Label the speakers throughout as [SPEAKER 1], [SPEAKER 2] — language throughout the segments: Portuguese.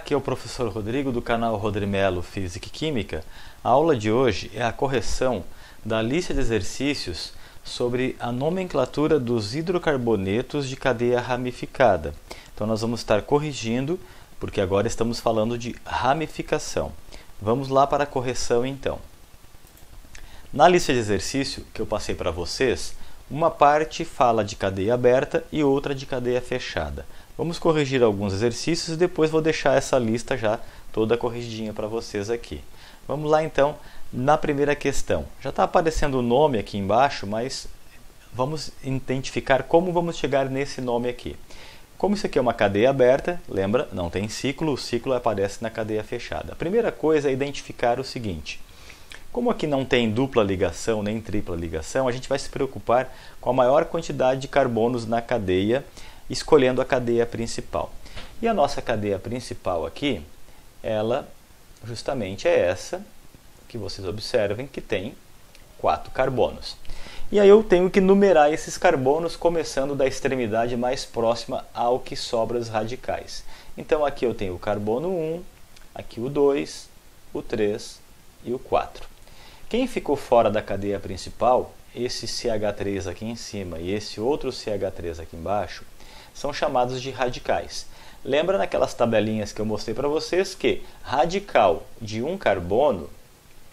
[SPEAKER 1] aqui é o professor Rodrigo do canal Rodrimelo Física e Química. A aula de hoje é a correção da lista de exercícios sobre a nomenclatura dos hidrocarbonetos de cadeia ramificada. Então nós vamos estar corrigindo, porque agora estamos falando de ramificação. Vamos lá para a correção então. Na lista de exercício que eu passei para vocês, uma parte fala de cadeia aberta e outra de cadeia fechada. Vamos corrigir alguns exercícios e depois vou deixar essa lista já toda corrigidinha para vocês aqui. Vamos lá então na primeira questão. Já está aparecendo o nome aqui embaixo, mas vamos identificar como vamos chegar nesse nome aqui. Como isso aqui é uma cadeia aberta, lembra, não tem ciclo, o ciclo aparece na cadeia fechada. A primeira coisa é identificar o seguinte. Como aqui não tem dupla ligação nem tripla ligação, a gente vai se preocupar com a maior quantidade de carbonos na cadeia, escolhendo a cadeia principal. E a nossa cadeia principal aqui, ela justamente é essa, que vocês observem que tem 4 carbonos. E aí eu tenho que numerar esses carbonos começando da extremidade mais próxima ao que sobra os radicais. Então aqui eu tenho o carbono 1, aqui o 2, o 3 e o 4. Quem ficou fora da cadeia principal, esse CH3 aqui em cima e esse outro CH3 aqui embaixo, são chamados de radicais. Lembra naquelas tabelinhas que eu mostrei para vocês que radical de um carbono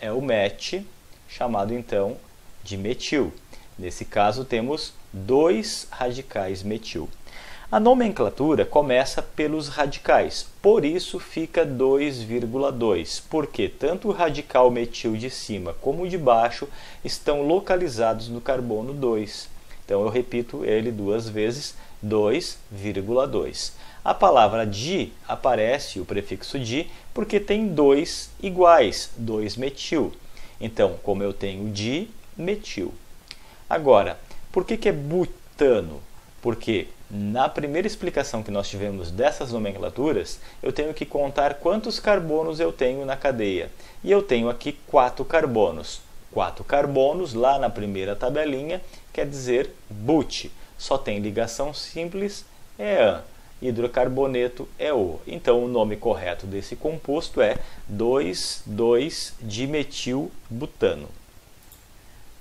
[SPEAKER 1] é o met, chamado então de metil. Nesse caso temos 2 radicais metil. A nomenclatura começa pelos radicais, por isso fica 2,2, porque tanto o radical metil de cima como o de baixo estão localizados no carbono 2. Então eu repito ele 2 vezes, 2,2. A palavra di aparece, o prefixo di, porque tem 2 iguais, 2-metil. Então, como eu tenho di-metil. Agora, por que é butano? Porque na primeira explicação que nós tivemos dessas nomenclaturas, eu tenho que contar quantos carbonos eu tenho na cadeia. E eu tenho aqui 4 carbonos. 4 carbonos, lá na primeira tabelinha, quer dizer but. Só tem ligação simples, é an. Hidrocarboneto é o. Então o nome correto desse composto é 2,2-dimetilbutano.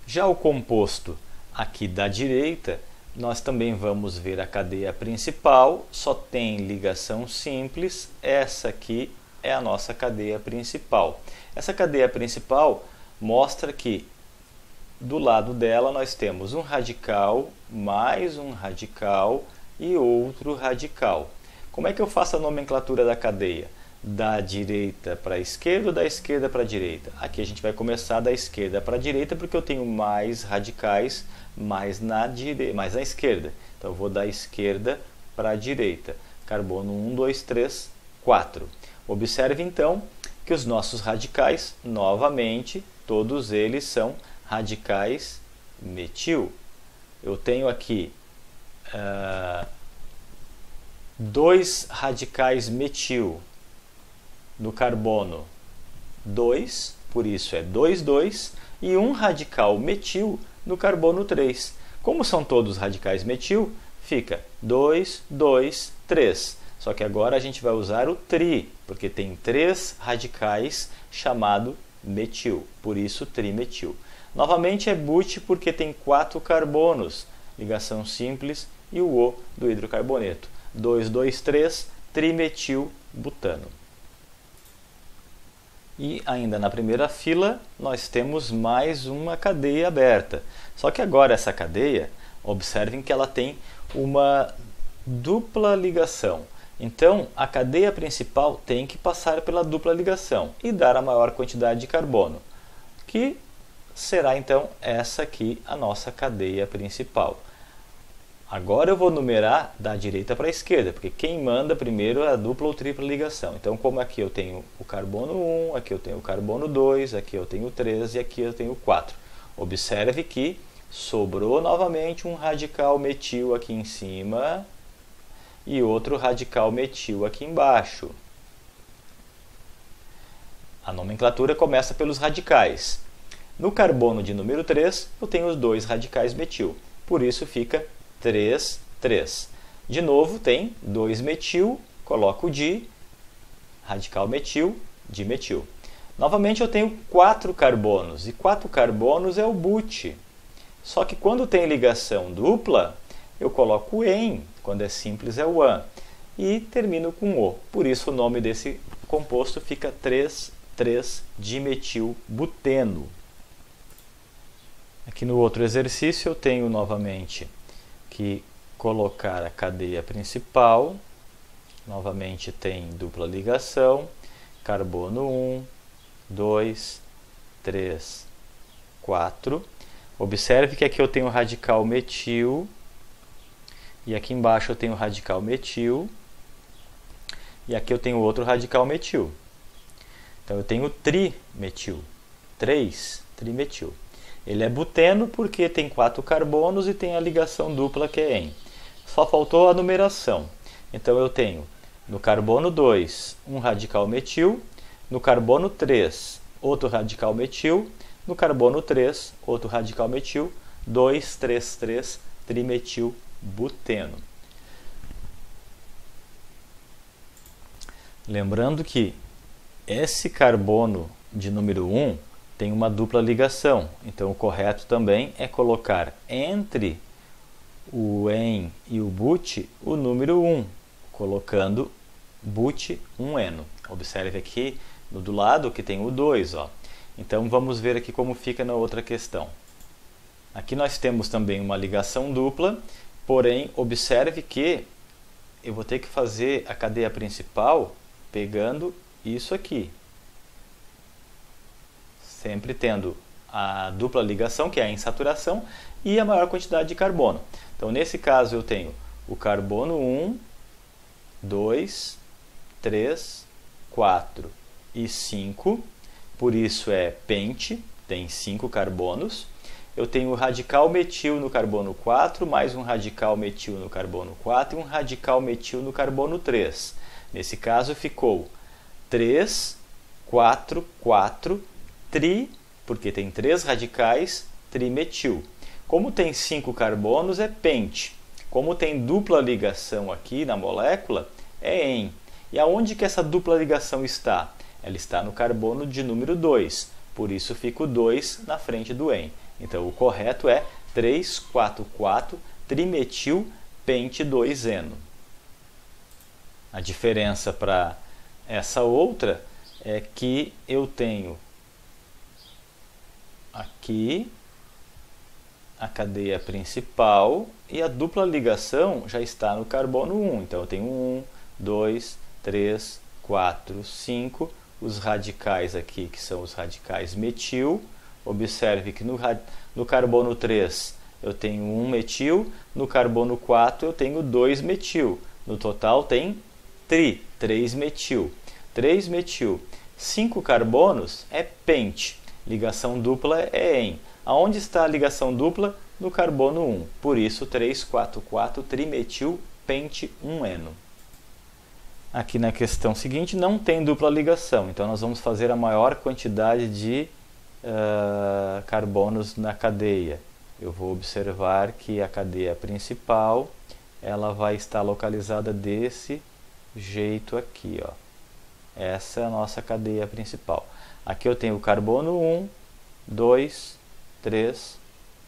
[SPEAKER 1] Já o composto aqui da direita, nós também vamos ver a cadeia principal, só tem ligação simples, essa aqui é a nossa cadeia principal. Essa cadeia principal mostra que do lado dela nós temos um radical, mais um radical e outro radical. Como é que eu faço a nomenclatura da cadeia? Da direita para a esquerda ou da esquerda para a direita? Aqui a gente vai começar da esquerda para a direita porque eu tenho mais radicais mais na esquerda. Então eu vou da esquerda para a direita. Carbono 1, 2, 3, 4. Observe então que os nossos radicais, novamente, todos eles são radicais metil. Eu tenho aqui 2 radicais metil no carbono 2, por isso é 2, 2, e um radical metil no carbono 3. Como são todos radicais metil, fica 2, 2, 3. Só que agora a gente vai usar o tri, porque tem 3 radicais chamado metil, por isso trimetil. Novamente é but porque tem 4 carbonos, ligação simples e o O do hidrocarboneto. 2, 2, 3, trimetilbutano. E ainda na primeira fila nós temos mais uma cadeia aberta. Só que agora essa cadeia, observem que ela tem uma dupla ligação. Então a cadeia principal tem que passar pela dupla ligação e dar a maior quantidade de carbono, que será então essa aqui a nossa cadeia principal. Agora eu vou numerar da direita para a esquerda, porque quem manda primeiro é a dupla ou tripla ligação. Então, como aqui eu tenho o carbono 1, aqui eu tenho o carbono 2, aqui eu tenho o 3 e aqui eu tenho o 4. Observe que sobrou novamente um radical metil aqui em cima e outro radical metil aqui embaixo. A nomenclatura começa pelos radicais. No carbono de número 3, eu tenho os 2 radicais metil, por isso fica 3, 3. De novo, tem 2-metil, coloco o di, radical metil, dimetil. Novamente eu tenho 4 carbonos, e 4 carbonos é o but. Só que quando tem ligação dupla, eu coloco "-en", quando é simples é o "-an", e termino com "-o". Por isso o nome desse composto fica 3,3-dimetilbuteno. Aqui no outro exercício eu tenho novamente que colocar a cadeia principal. Novamente tem dupla ligação, carbono 1, 2, 3, 4. Observe que aqui eu tenho radical metil, e aqui embaixo eu tenho radical metil, e aqui eu tenho outro radical metil. Então eu tenho trimetil, 3-trimetil. Ele é buteno porque tem 4 carbonos e tem a ligação dupla que é "-en". Só faltou a numeração. Então eu tenho no carbono 2 um radical metil, no carbono 3 outro radical metil, no carbono 3 outro radical metil, 2,3,3-trimetilbuteno. Lembrando que esse carbono de número 1 tem uma dupla ligação, então o correto também é colocar entre o "-en" e o but o número 1, colocando but-1eno. Observe aqui do lado que tem o 2. Ó. Então vamos ver aqui como fica na outra questão. Aqui nós temos também uma ligação dupla, porém observe que eu vou ter que fazer a cadeia principal pegando isso aqui. Sempre tendo a dupla ligação, que é a insaturação, e a maior quantidade de carbono. Então, nesse caso, eu tenho o carbono 1, 2, 3, 4 e 5. Por isso é pente, tem 5 carbonos. Eu tenho o radical metil no carbono 4, mais um radical metil no carbono 4 e um radical metil no carbono 3. Nesse caso, ficou 3, 4, 4, porque tem 3 radicais, trimetil. Como tem 5 carbonos, é pente. Como tem dupla ligação aqui na molécula, é "-en". E aonde que essa dupla ligação está? Ela está no carbono de número 2. Por isso fica o 2 na frente do "-en". Então o correto é 3,4,4-trimetilpente-2-eno. A diferença para essa outra é que eu tenho aqui a cadeia principal e a dupla ligação já está no carbono 1. Então eu tenho 1, 2, 3, 4, 5. Os radicais aqui, que são os radicais metil. Observe que no carbono 3 eu tenho 1 metil, no carbono 4 eu tenho 2 metil. No total tem 3 metil. 3 metil. 5 carbonos é pente. Ligação dupla é "-en". Aonde está a ligação dupla? No carbono 1. Por isso, 3,4,4-trimetilpente-1-eno. Aqui na questão seguinte não tem dupla ligação, então nós vamos fazer a maior quantidade de carbonos na cadeia. Eu vou observar que a cadeia principal ela vai estar localizada desse jeito aqui. Ó. Essa é a nossa cadeia principal. Aqui eu tenho o carbono 1, 2, 3,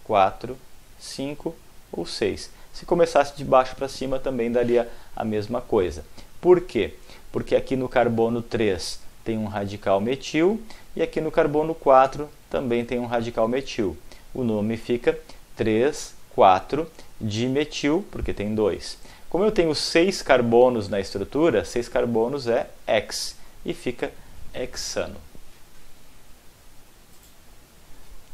[SPEAKER 1] 4, 5 ou 6. Se começasse de baixo para cima também daria a mesma coisa. Por quê? Porque aqui no carbono 3 tem um radical metil e aqui no carbono 4 também tem um radical metil. O nome fica 3,4-dimetil, porque tem 2. Como eu tenho 6 carbonos na estrutura, 6 carbonos é hex e fica hexano.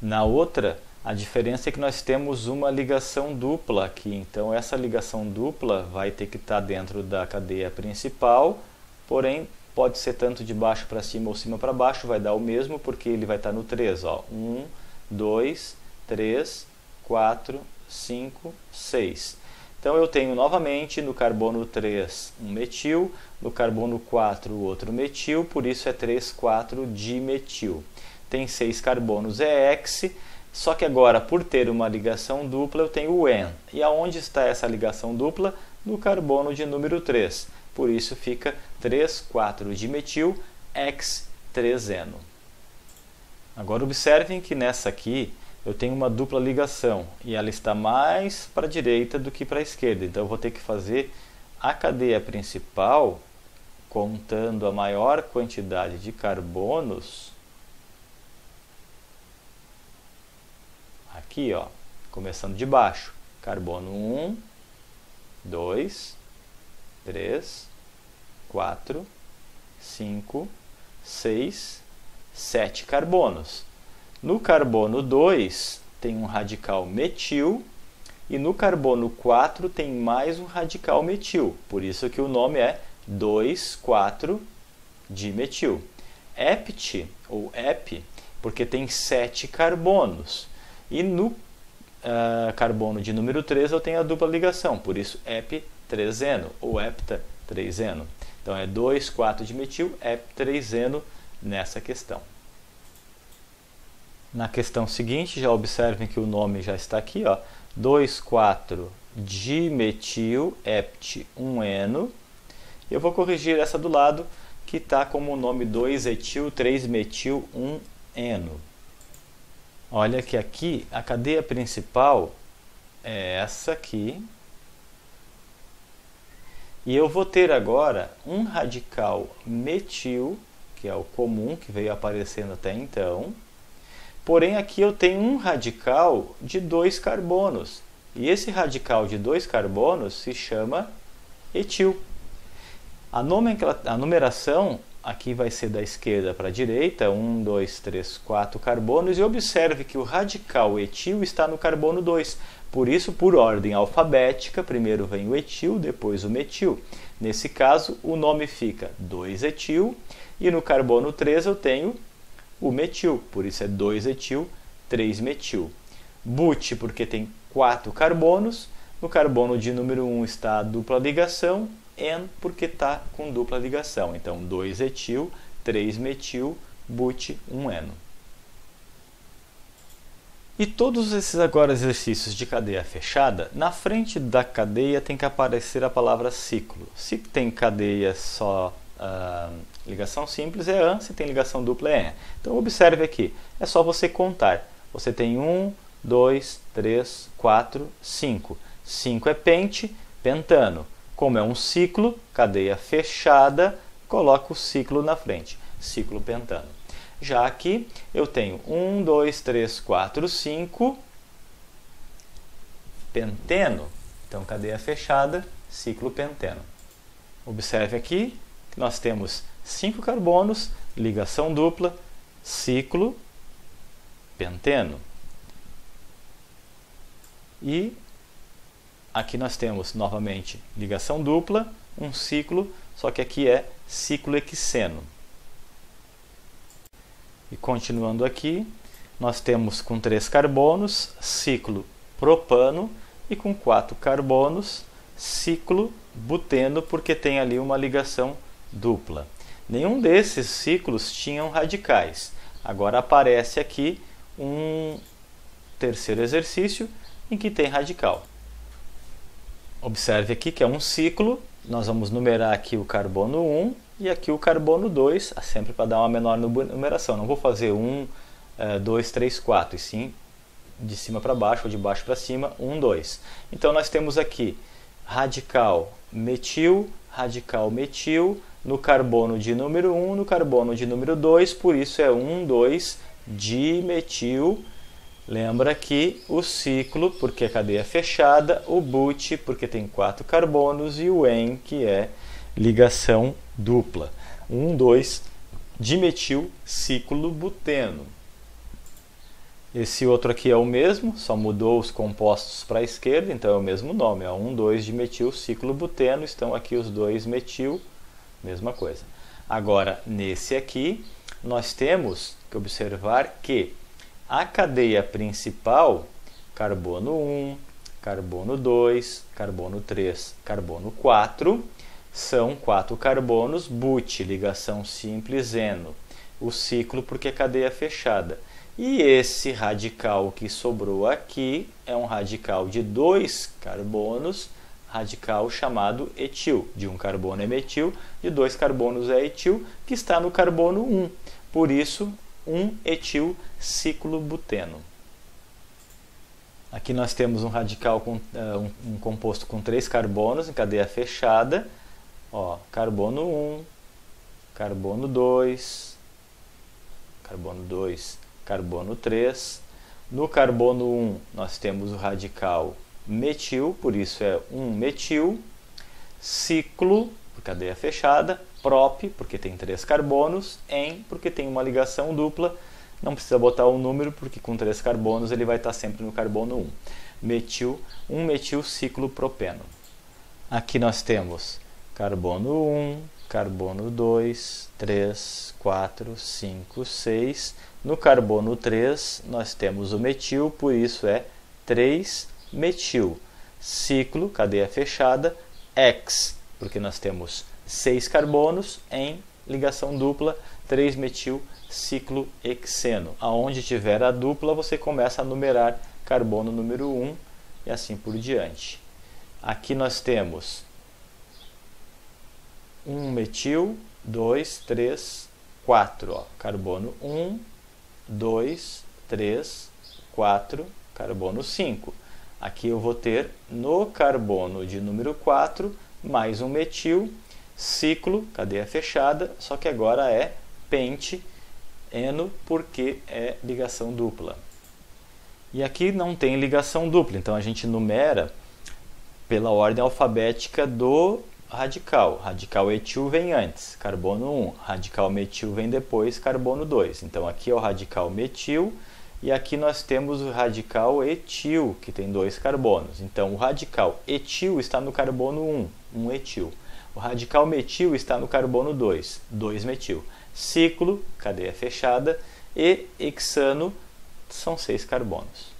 [SPEAKER 1] Na outra, a diferença é que nós temos uma ligação dupla aqui. Então, essa ligação dupla vai ter que estar dentro da cadeia principal, porém, pode ser tanto de baixo para cima ou cima para baixo, vai dar o mesmo, porque ele vai estar no 3. Ó. 1, 2, 3, 4, 5, 6. Então, eu tenho novamente no carbono 3 um metil, no carbono 4 outro metil, por isso é 3,4-dimetil. Tem 6 carbonos, é hex, só que agora, por ter uma ligação dupla, eu tenho o "-en". E aonde está essa ligação dupla? No carbono de número 3. por isso fica 3,4-dimetil-hex-3-eno. Agora observem que nessa aqui eu tenho uma dupla ligação e ela está mais para a direita do que para a esquerda. Então eu vou ter que fazer a cadeia principal contando a maior quantidade de carbonos. Aqui, ó, começando de baixo. Carbono 1, 2, 3, 4, 5, 6, 7 carbonos. No carbono 2 tem um radical metil e no carbono 4 tem mais um radical metil. Por isso que o nome é 2,4-dimetil. Ept ou ep, porque tem 7 carbonos. E no carbono de número 3 eu tenho a dupla ligação, por isso ep3eno ou hepta3eno. Então é 2,4-dimetil, hep3eno nessa questão. Na questão seguinte, já observem que o nome já está aqui, 2,4-dimetil, hept1eno. Eu vou corrigir essa do lado, que está como o nome 2-etil, 3-metil-1-eno. Olha que aqui a cadeia principal é essa aqui. E eu vou ter agora um radical metil, que é o comum que veio aparecendo até então. Porém, aqui eu tenho um radical de 2 carbonos. E esse radical de 2 carbonos se chama etil. A numeração aqui vai ser da esquerda para a direita, 1, 2, 3, 4 carbonos. E observe que o radical etil está no carbono 2. Por isso, por ordem alfabética, primeiro vem o etil, depois o metil. Nesse caso, o nome fica 2-etil. E no carbono 3 eu tenho o metil, por isso é 2-etil, 3-metil. But, porque tem 4 carbonos. No carbono de número 1 está a dupla ligação. En, porque está com dupla ligação. Então, 2-etil, 3-metil, but, 1-eno. E todos esses agora exercícios de cadeia fechada, na frente da cadeia tem que aparecer a palavra ciclo. Se tem cadeia só ligação simples é AN, se tem ligação dupla é EN. Então observe aqui, é só você contar. Você tem 1, 2, 3, 4, 5. 5 é pente, pentano. Como é um ciclo, cadeia fechada, coloca o ciclo na frente, ciclo pentano. Já aqui eu tenho 1, 2, 3, 4, 5, penteno. Então cadeia fechada, ciclo penteno. Observe aqui que nós temos 5 carbonos, ligação dupla, ciclo, penteno. E aqui nós temos novamente ligação dupla, um ciclo, só que aqui é ciclo hexeno. E continuando aqui, nós temos com 3 carbonos, ciclo propano, e com 4 carbonos, ciclo buteno, porque tem ali uma ligação dupla. Nenhum desses ciclos tinham radicais. Agora aparece aqui um terceiro exercício em que tem radical. Observe aqui que é um ciclo, nós vamos numerar aqui o carbono 1 e aqui o carbono 2, sempre para dar uma menor numeração. Não vou fazer 1, 2, 3, 4, e sim de cima para baixo ou de baixo para cima, 1, 2. Então nós temos aqui radical metil, no carbono de número 1, no carbono de número 2, por isso é 1, 2, dimetil. Lembra que o ciclo, porque é cadeia fechada, o but, porque tem 4 carbonos, e o en, que é ligação dupla. 1, 2, dimetil, ciclo buteno. Esse outro aqui é o mesmo, só mudou os compostos para a esquerda, então é o mesmo nome, é 1, 2, dimetil, ciclo buteno, estão aqui os 2 metil, mesma coisa. Agora, nesse aqui, nós temos que observar que a cadeia principal, carbono 1, carbono 2, carbono 3, carbono 4, são 4 carbonos, but, ligação simples, eno. O ciclo porque é cadeia fechada. E esse radical que sobrou aqui é um radical de 2 carbonos, radical chamado etil. De um carbono é metil, de dois carbonos é etil, que está no carbono 1. Por isso, 1-etil ciclobuteno. Aqui nós temos um radical com um composto com 3 carbonos em cadeia fechada. Ó, carbono 1, carbono 2, carbono 3. No carbono 1 nós temos o radical metil, por isso é 1-metil, ciclo, por cadeia fechada, prop, porque tem 3 carbonos, en, porque tem uma ligação dupla. Não precisa botar o número, porque com 3 carbonos ele vai estar sempre no carbono 1. Metil, 1-metil ciclopropeno. Aqui nós temos carbono 1, carbono 2, 3, 4, 5, 6. No carbono 3 nós temos o metil, por isso é 3-metil. Ciclo, cadeia fechada, X, porque nós temos 6 carbonos em ligação dupla, 3-metil ciclohexeno. Aonde tiver a dupla, você começa a numerar carbono número 1 e assim por diante. Aqui nós temos 1-metil, 2, 3, 4. Ó. Carbono 1, 2, 3, 4, carbono 5. Aqui eu vou ter no carbono de número 4 mais um metil, ciclo, cadeia fechada, só que agora é pente-eno porque é ligação dupla. E aqui não tem ligação dupla, então a gente numera pela ordem alfabética do radical. Radical etil vem antes, carbono 1. Radical metil vem depois, carbono 2. Então aqui é o radical metil e aqui nós temos o radical etil, que tem 2 carbonos. Então o radical etil está no carbono 1, 1-etil. O radical metil está no carbono 2, 2-metil. Ciclo, cadeia fechada, e hexano são 6 carbonos.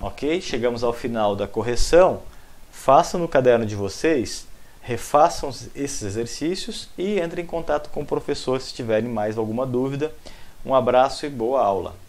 [SPEAKER 1] Ok? Chegamos ao final da correção. Façam no caderno de vocês, refaçam esses exercícios e entrem em contato com o professor se tiverem mais alguma dúvida. Um abraço e boa aula!